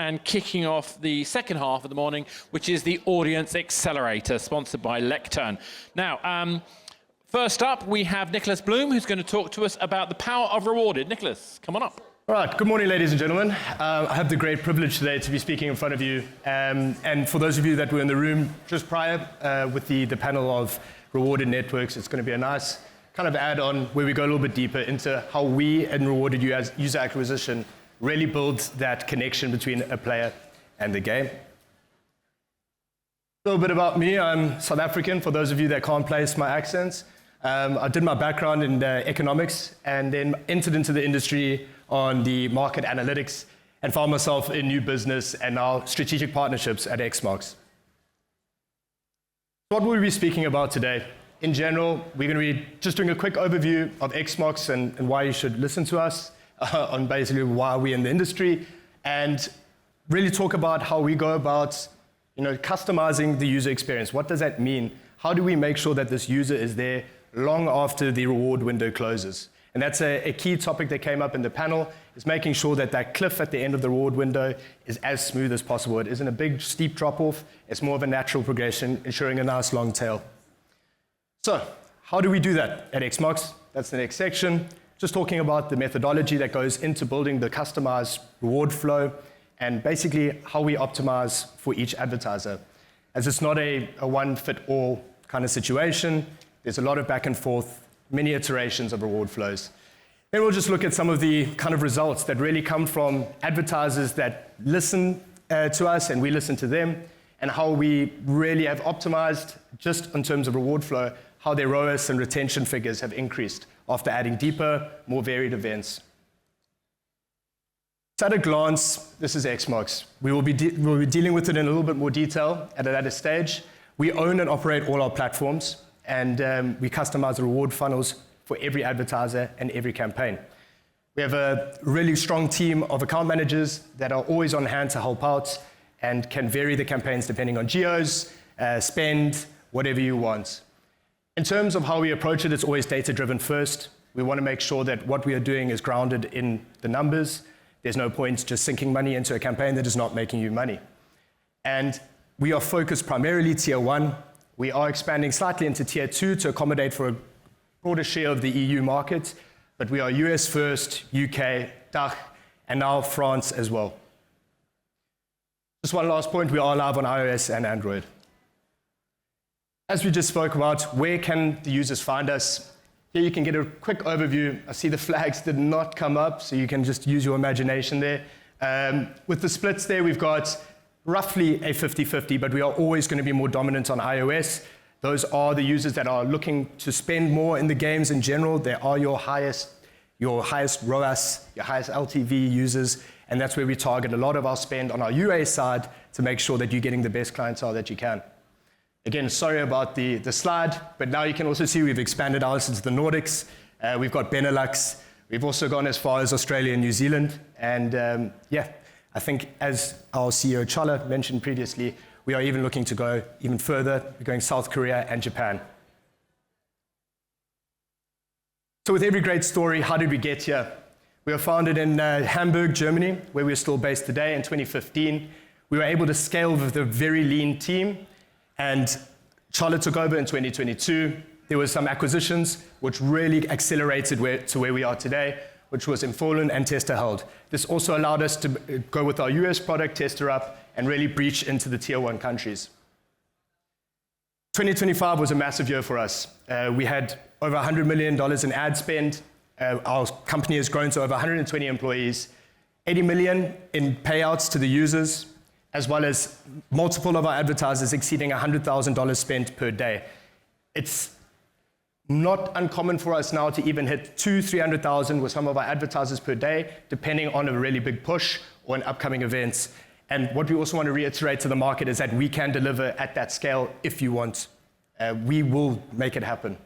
and kicking off the second half of the morning, which is the Audience Accelerator, sponsored by Lectern. Now, first up, we have Nicholas Bloom, who's going to talk to us about the power of rewarded. Nicholas, come on up. All right, good morning, ladies and gentlemen. I have the great privilege today to be speaking in front of you. And for those of you that were in the room just prior with the panel of rewarded networks, it's going to be a nice kind of add-on where we go a little bit deeper into how we and rewarded user acquisition really builds that connection between a player and the game. A little bit about me. I'm South African, for those of you that can't place my accents. I did my background in economics and then entered into the industry on the market analytics and found myself in new business and now strategic partnerships at exmox. What will we be speaking about today? In general, we're going to be just doing a quick overview of exmox and why you should listen to us on basically why we're in the industry, and really talk about how we go about customizing the user experience. What does that mean? How do we make sure that this user is there long after the reward window closes? And that's a key topic that came up in the panel, is making sure that that cliff at the end of the reward window is as smooth as possible. It isn't a big, steep drop-off. It's more of a natural progression, ensuring a nice long tail. So, how do we do that at exmox? That's the next section. Just talking about the methodology that goes into building the customized reward flow and basically how we optimize for each advertiser. As it's not a one-fit-all kind of situation, there's a lot of back and forth, many iterations of reward flows. Then we'll just look at some of the kind of results that really come from advertisers that listen to us and we listen to them, and how we really have optimized, just in terms of reward flow, how their ROAS and retention figures have increased after adding deeper, more varied events. So at a glance, this is exmox. We'll be dealing with it in a little bit more detail at a later stage. We own and operate all our platforms, and we customize the reward funnels for every advertiser and every campaign. We have a really strong team of account managers that are always on hand to help out and can vary the campaigns depending on geos, spend, whatever you want. In terms of how we approach it, it's always data-driven first. We want to make sure that what we are doing is grounded in the numbers. There's no point just sinking money into a campaign that is not making you money. And we are focused primarily tier 1. We are expanding slightly into tier 2 to accommodate for a broader share of the EU market, but we are US first, UK, DACH, and now France as well. Just one last point, we are live on iOS and Android. As we just spoke about, where can the users find us? Here you can get a quick overview. I see the flags did not come up, so you can just use your imagination there. With the splits there, we've got roughly a 50-50, but we are always going to be more dominant on iOS. Those are the users that are looking to spend more in the games in general. They are your highest ROAS, your highest LTV users, and that's where we target a lot of our spend on our UA side to make sure that you're getting the best clientele that you can. Again, sorry about the slide, but now you can also see we've expanded out into the Nordics. We've got Benelux. We've also gone as far as Australia and New Zealand. And I think as our CEO Chala mentioned previously, we are even looking to go even further. We're going South Korea and Japan. So with every great story, how did we get here? We were founded in Hamburg, Germany, where we're still based today in 2015. We were able to scale with a very lean team. And Charlotte took over in 2022. There were some acquisitions which really accelerated to where we are today, which was Infolen and Testerheld. This also allowed us to go with our US product, Tester Up, and really breach into the tier 1 countries. 2025 was a massive year for us. We had over $100 million in ad spend. Our company has grown to over 120 employees, 80 million in payouts to the users, as well as multiple of our advertisers exceeding $100,000 spent per day. It's not uncommon for us now to even hit 200,000-300,000 with some of our advertisers per day, depending on a really big push or an upcoming events. And what we also want to reiterate to the market is that we can deliver at that scale if you want. We will make it happen.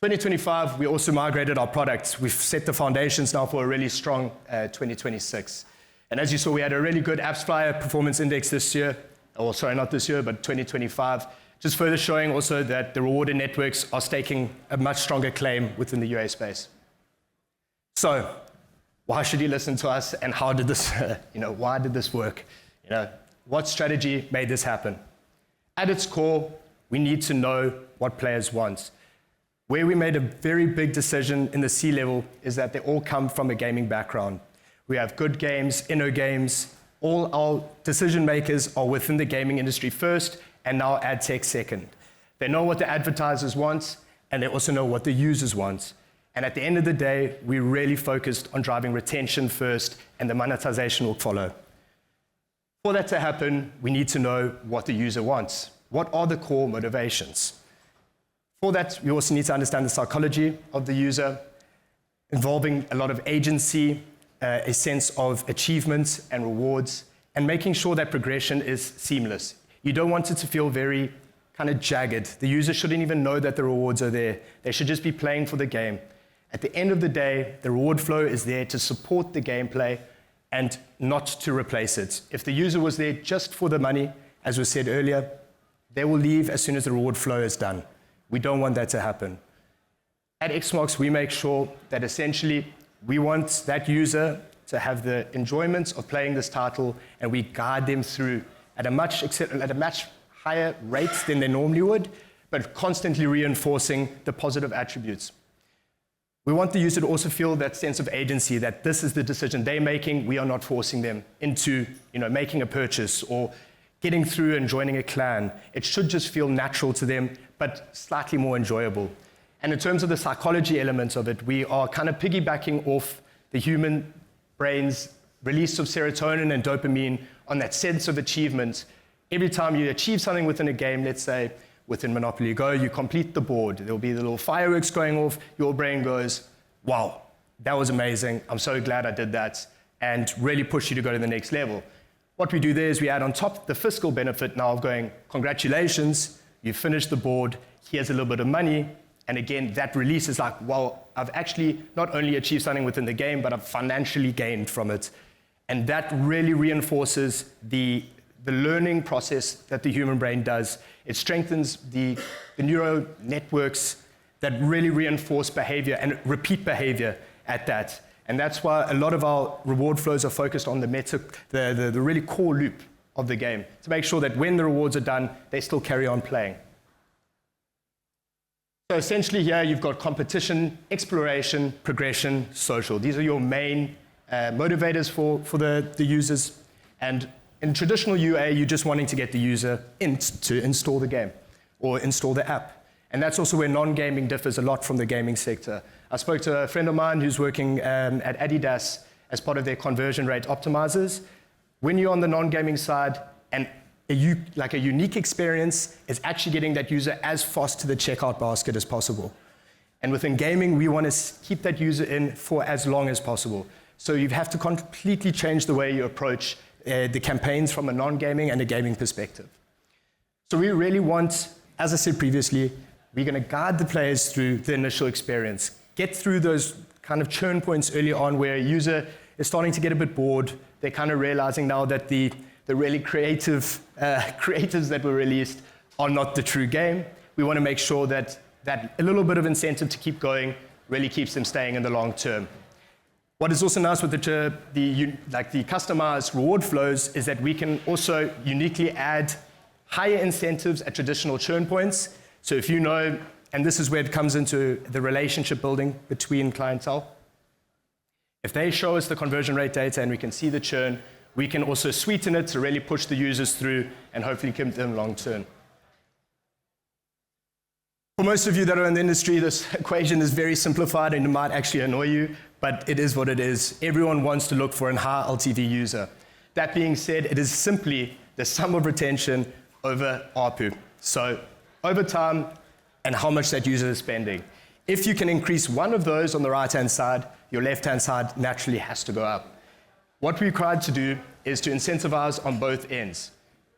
2025, we also migrated our products. We've set the foundations now for a really strong 2026. And as you saw, we had a really good AppsFlyer performance index this year, or sorry, not this year, but 2025, just further showing also that the rewarded networks are staking a much stronger claim within the UA space. So, why should you listen to us, and how did this, why did this work? What strategy made this happen? At its core, we need to know what players want. Where we made a very big decision in the C-level is that they all come from a gaming background. We have good games, inno games. All our decision makers are within the gaming industry first, and now ad tech second. They know what the advertisers want, and they also know what the users want. And at the end of the day, we really focused on driving retention first, and the monetization will follow. For that to happen, we need to know what the user wants. What are the core motivations? For that, we also need to understand the psychology of the user, involving a lot of agency, a sense of achievement and rewards, and making sure that progression is seamless. You don't want it to feel very kind of jagged. The user shouldn't even know that the rewards are there. They should just be playing for the game. At the end of the day, the reward flow is there to support the gameplay and not to replace it. If the user was there just for the money, as was said earlier, they will leave as soon as the reward flow is done. We don't want that to happen. At exmox, we make sure that essentially we want that user to have the enjoyment of playing this title, and we guide them through at a much higher rate than they normally would, but constantly reinforcing the positive attributes. We want the user to also feel that sense of agency, that this is the decision they're making. We are not forcing them into making a purchase or getting through and joining a clan. It should just feel natural to them, but slightly more enjoyable. And in terms of the psychology elements of it, we are kind of piggybacking off the human brain's release of serotonin and dopamine on that sense of achievement. Every time you achieve something within a game, let's say within Monopoly Go, you complete the board. There'll be the little fireworks going off. Your brain goes, wow, that was amazing. I'm so glad I did that, and really push you to go to the next level. What we do there is we add on top the fiscal benefit now of going, congratulations, you finished the board, here's a little bit of money. And again, that release is like, well, I've actually not only achieved something within the game, but I've financially gained from it. And that really reinforces the learning process that the human brain does. It strengthens the neural networks that really reinforce behavior and repeat behavior at that. And that's why a lot of our reward flows are focused on the really core loop of the game, to make sure that when the rewards are done, they still carry on playing. So essentially here you've got competition, exploration, progression, social. These are your main motivators for the users. And in traditional UA, you're just wanting to get the user to install the game or install the app. And that's also where non-gaming differs a lot from the gaming sector. I spoke to a friend of mine who's working at Adidas as part of their conversion rate optimizers. When you're on the non-gaming side, and a unique experience is actually getting that user as fast to the checkout basket as possible. And within gaming, we want to keep that user in for as long as possible. So you have to completely change the way you approach the campaigns from a non-gaming and a gaming perspective. So we really want, as I said previously, we're going to guide the players through the initial experience, get through those kind of churn points early on where a user is starting to get a bit bored. They're kind of realizing now that the really creatives that were released are not the true game. We want to make sure that a little bit of incentive to keep going really keeps them staying in the long term. What is also nice with the customized reward flows is that we can also uniquely add higher incentives at traditional churn points. So if you know, and this is where it comes into the relationship building between clientele, if they show us the conversion rate data and we can see the churn, we can also sweeten it to really push the users through and hopefully keep them long term. For most of you that are in the industry, this equation is very simplified and it might actually annoy you, but it is what it is. Everyone wants to look for a high LTV user. That being said, it is simply the sum of retention over ARPU. So over time and how much that user is spending. If you can increase one of those on the right-hand side, your left-hand side naturally has to go up. What we're required to do is to incentivize on both ends.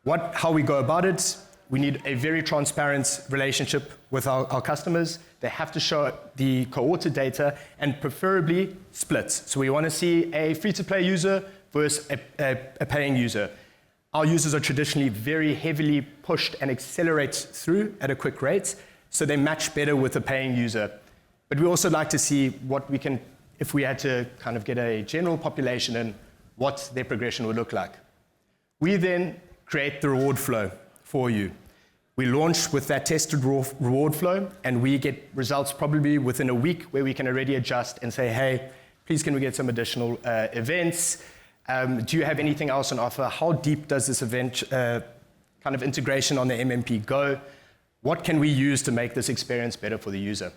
How we go about it, we need a very transparent relationship with our customers. They have to show the cohorted data and preferably splits. So we want to see a free-to-play user versus a paying user. Our users are traditionally very heavily pushed and accelerate through at a quick rate, so they match better with a paying user. But we also like to see what we can if we had to kind of get a general population in, what their progression would look like. We then create the reward flow for you. We launch with that tested reward flow, and we get results probably within a week where we can already adjust and say, hey, please can we get some additional events? Do you have anything else on offer? How deep does this event kind of integration on the MMP go? What can we use to make this experience better for the user?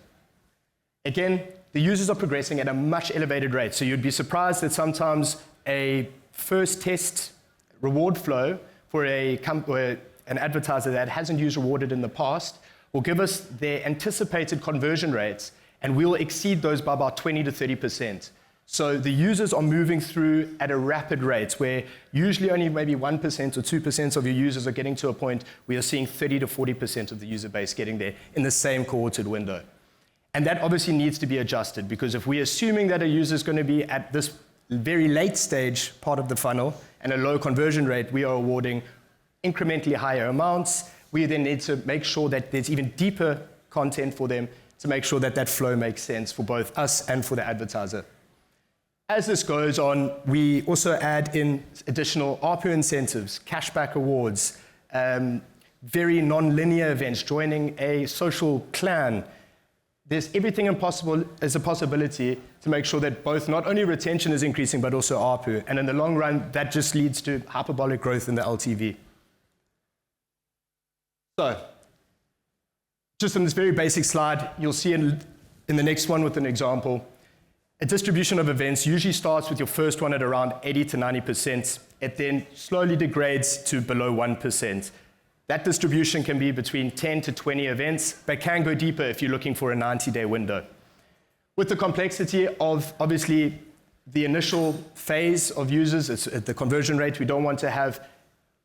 Again, the users are progressing at a much elevated rate, so you'd be surprised that sometimes a first test reward flow for an advertiser that hasn't used rewarded in the past will give us their anticipated conversion rates, and we'll exceed those by about 20 to 30%. So the users are moving through at a rapid rate, where usually only maybe 1% or 2% of your users are getting to a point where you're seeing 30 to 40% of the user base getting there in the same cohorted window. And that obviously needs to be adjusted, because if we're assuming that a user is going to be at this very late stage part of the funnel and a low conversion rate, we are awarding incrementally higher amounts. We then need to make sure that there's even deeper content for them to make sure that that flow makes sense for both us and for the advertiser. As this goes on, we also add in additional ARPU incentives, cashback awards, very non-linear events, joining a social clan. There's everything impossible as a possibility to make sure that both not only retention is increasing, but also ARPU. And in the long run, that just leads to hyperbolic growth in the LTV. So, just on this very basic slide, you'll see in the next one with an example, a distribution of events usually starts with your first one at around 80 to 90%. It then slowly degrades to below 1%. That distribution can be between 10 to 20 events, but can go deeper if you're looking for a 90-day window. With the complexity of, obviously, the initial phase of users, it's at the conversion rate, we don't want to have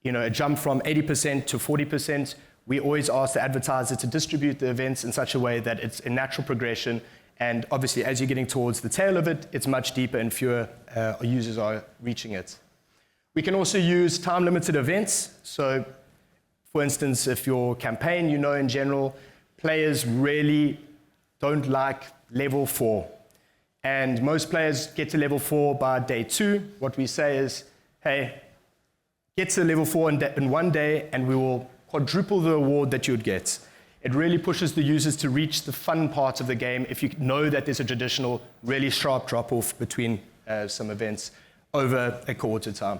a jump from 80% to 40%. We always ask the advertiser to distribute the events in such a way that it's a natural progression. And obviously, as you're getting towards the tail of it, it's much deeper and fewer users are reaching it. We can also use time-limited events. So, for instance, if your campaign, in general, players really don't like level 4. And most players get to level 4 by day 2. What we say is, hey, get to level 4 in one day, and we will quadruple the award that you'd get. It really pushes the users to reach the fun part of the game if you know that there's a traditional, really sharp drop-off between some events over a quarter time.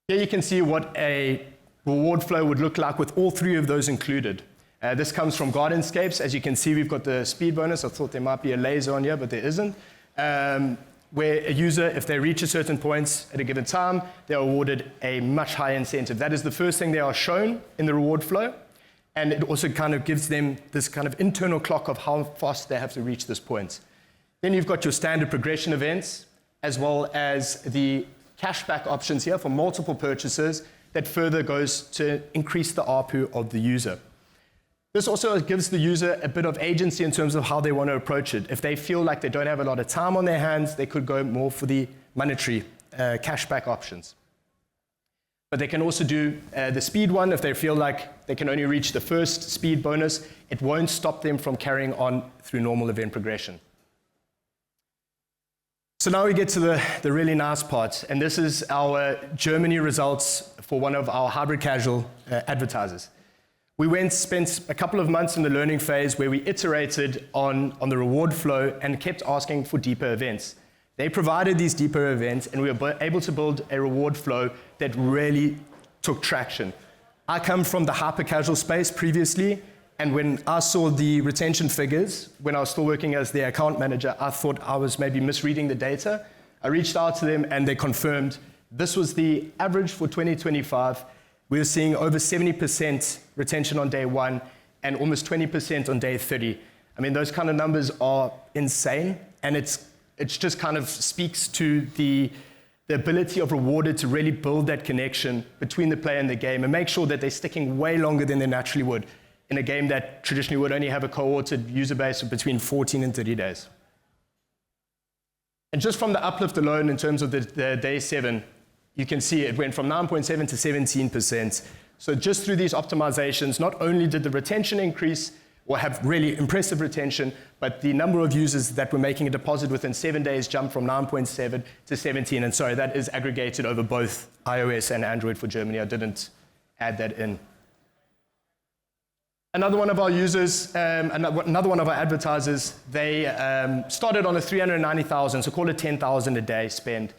Here you can see what a reward flow would look like with all three of those included. This comes from Gardenscapes. As you can see, we've got the speed bonus. I thought there might be a laser on here, but there isn't. Where a user, if they reach a certain points at a given time, they're awarded a much higher incentive. That is the first thing they are shown in the reward flow. And it also kind of gives them this kind of internal clock of how fast they have to reach this point. Then you've got your standard progression events, as well as the cashback options here for multiple purchases that further goes to increase the ARPU of the user. This also gives the user a bit of agency in terms of how they want to approach it. If they feel like they don't have a lot of time on their hands, they could go more for the monetary cashback options. But they can also do the speed one if they feel like they can only reach the first speed bonus. It won't stop them from carrying on through normal event progression. So now we get to the really nice part, and this is our Germany results for one of our hybrid casual advertisers. We spent a couple of months in the learning phase where we iterated on the reward flow and kept asking for deeper events. They provided these deeper events, and we were able to build a reward flow that really took traction. I come from the hyper-casual space previously, and when I saw the retention figures, when I was still working as the account manager, I thought I was maybe misreading the data. I reached out to them, and they confirmed this was the average for 2025. We were seeing over 70% retention on day 1 and almost 20% on day 30. I mean, those kind of numbers are insane, and it's just kind of speaks to the ability of Rewarded to really build that connection between the player and the game and make sure that they're sticking way longer than they naturally would in a game that traditionally would only have a cohorted user base of between 14 and 30 days. And just from the uplift alone in terms of the day 7, you can see it went from 9.7 to 17%. So just through these optimizations, not only did the retention increase, or have really impressive retention, but the number of users that were making a deposit within 7 days jumped from 9.7 to 17. And sorry, that is aggregated over both iOS and Android for Germany. I didn't add that in. Another one of our users, another one of our advertisers, they started on a 390,000, so call it 10,000 a day spend.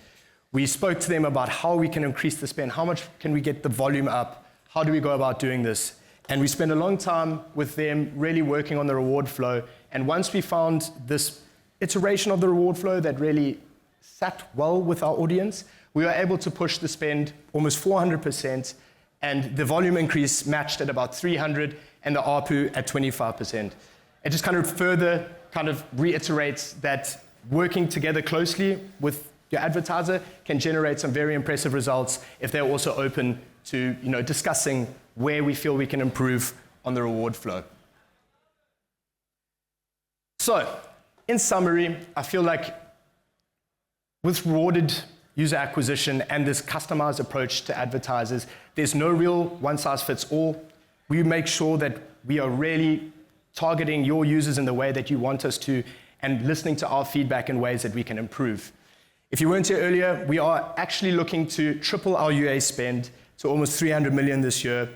We spoke to them about how we can increase the spend, how much can we get the volume up, how do we go about doing this? And we spent a long time with them really working on the reward flow. And once we found this iteration of the reward flow that really sat well with our audience, we were able to push the spend almost 400%, and the volume increase matched at about 300, and the ARPU at 25%. It just kind of further reiterates that working together closely with your advertiser can generate some very impressive results if they're also open to discussing where we feel we can improve on the reward flow. So, in summary, I feel like with rewarded user acquisition and this customized approach to advertisers, there's no real one-size-fits-all. We make sure that we are really targeting your users in the way that you want us to and listening to our feedback in ways that we can improve. If you weren't here earlier, we are actually looking to triple our UA spend to almost 300 million this year.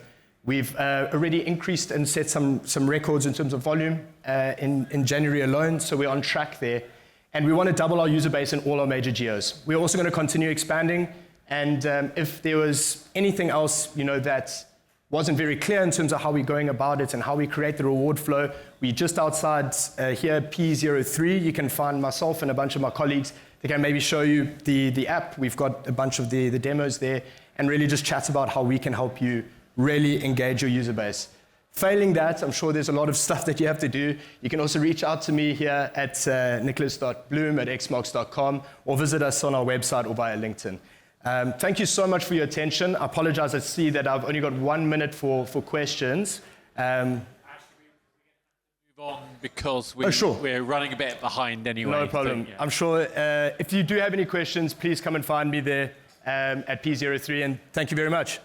We've already increased and set some records in terms of volume in January alone, so we're on track there. And we want to double our user base in all our major geos. We're also going to continue expanding, and if there was anything else that wasn't very clear in terms of how we're going about it and how we create the reward flow, we just outside here, P03, you can find myself and a bunch of my colleagues. They can maybe show you the app. We've got a bunch of the demos there, and really just chat about how we can help you really engage your user base. Failing that, I'm sure there's a lot of stuff that you have to do. You can also reach out to me here at nicholas.bloom@exmox.com, or visit us on our website or via LinkedIn. Thank you so much for your attention. I apologize, I see that I've only got 1 minute for questions. Actually, we move on because we're running a bit behind anyway. No problem. So, yeah. I'm sure if you do have any questions, please come and find me there at P03, and thank you very much.